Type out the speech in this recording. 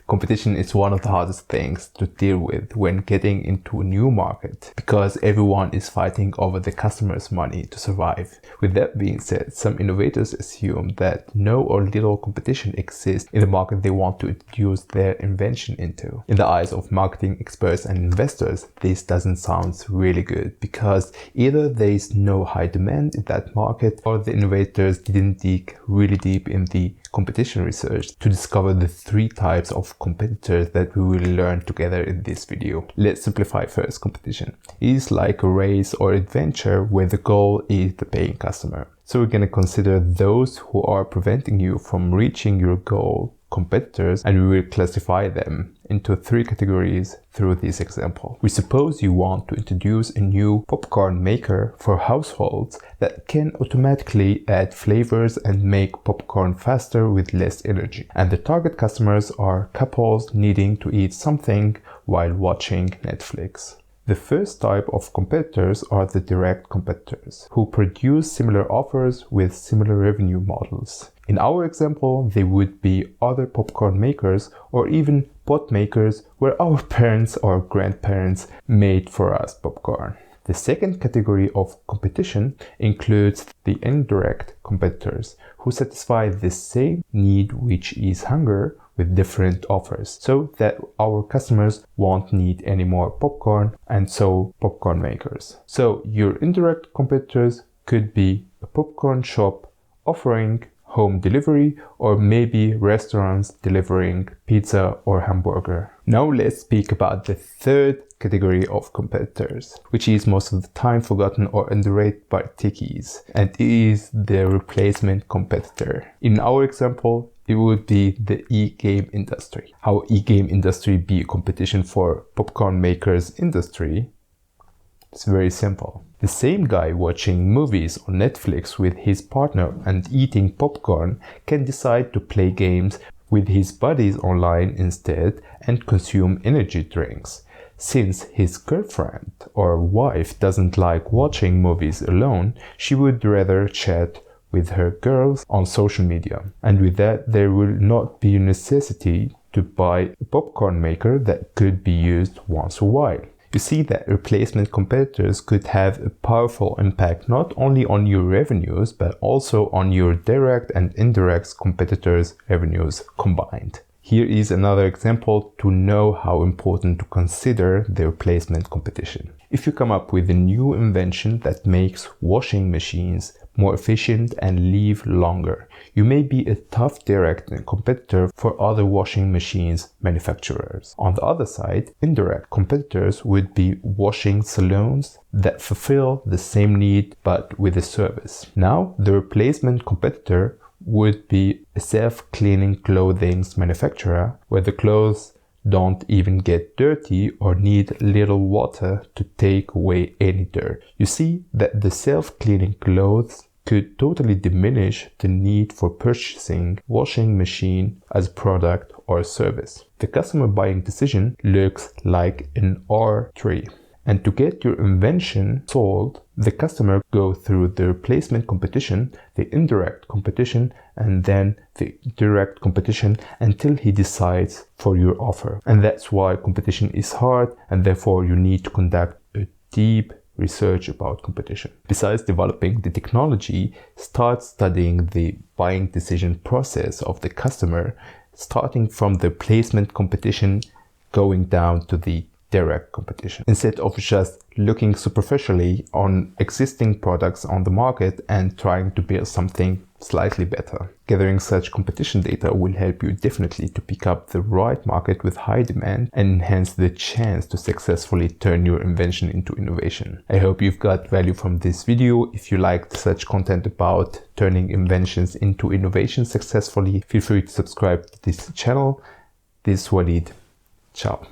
Competition is one of the hardest things to deal with when getting into a new market because everyone is fighting over the customer's money to survive. With that being said, some innovators assume that no or little competition exists in the market they want to introduce their invention into. In the eyes of marketing experts and investors, this doesn't sound really good because either there is no high demand in that market or the innovators didn't dig really deep in the competition research to discover the 3 types of competitors that we will learn together in this video. Let's simplify first. Competition is like a race or adventure where the goal is the paying customer. So we're going to consider those who are preventing you from reaching your goal, competitors, and we will classify them into 3 categories through this example. We suppose you want to introduce a new popcorn maker for households that can automatically add flavors and make popcorn faster with less energy. And the target customers are couples needing to eat something while watching Netflix. The first type of competitors are the direct competitors, who produce similar offers with similar revenue models. In our example, they would be other popcorn makers or even pot makers where our parents or grandparents made for us popcorn. The second category of competition includes the indirect competitors, who satisfy the same need, which is hunger, with different offers, so that our customers won't need any more popcorn, and so popcorn makers. So your indirect competitors could be a popcorn shop offering home delivery, or maybe restaurants delivering pizza or hamburger. Now let's speak about the third category of competitors, which is most of the time forgotten or underrated by techies, and it is the replacement competitor. In our example, it would be the e-game industry. How e-game industry be a competition for popcorn makers industry? It's very simple. The same guy watching movies on Netflix with his partner and eating popcorn can decide to play games with his buddies online instead and consume energy drinks. Since his girlfriend or wife doesn't like watching movies alone, she would rather chat with her girls on social media. And with that, there will not be a necessity to buy a popcorn maker that could be used once a while. You see that replacement competitors could have a powerful impact not only on your revenues, but also on your direct and indirect competitors' revenues combined. Here is another example to know how important to consider the replacement competition. If you come up with a new invention that makes washing machines more efficient and live longer, you may be a tough direct competitor for other washing machines manufacturers. On the other side, indirect competitors would be washing salons that fulfill the same need but with a service. Now, the replacement competitor would be a self-cleaning clothing manufacturer where the clothes don't even get dirty or need little water to take away any dirt. You see that the self-cleaning clothes could totally diminish the need for purchasing washing machine as a product or a service. The customer buying decision looks like an R tree. And to get your invention sold, the customer goes through the replacement competition, the indirect competition, and then the direct competition until he decides for your offer. And that's why competition is hard, and therefore you need to conduct a deep research about competition. Besides developing the technology, start studying the buying decision process of the customer, starting from the replacement competition, going down to the direct competition, instead of just looking superficially on existing products on the market and trying to build something slightly better. Gathering such competition data will help you definitely to pick up the right market with high demand and enhance the chance to successfully turn your invention into innovation. I hope you've got value from this video. If you liked such content about turning inventions into innovation successfully, feel free to subscribe to this channel. This is Walid. Ciao.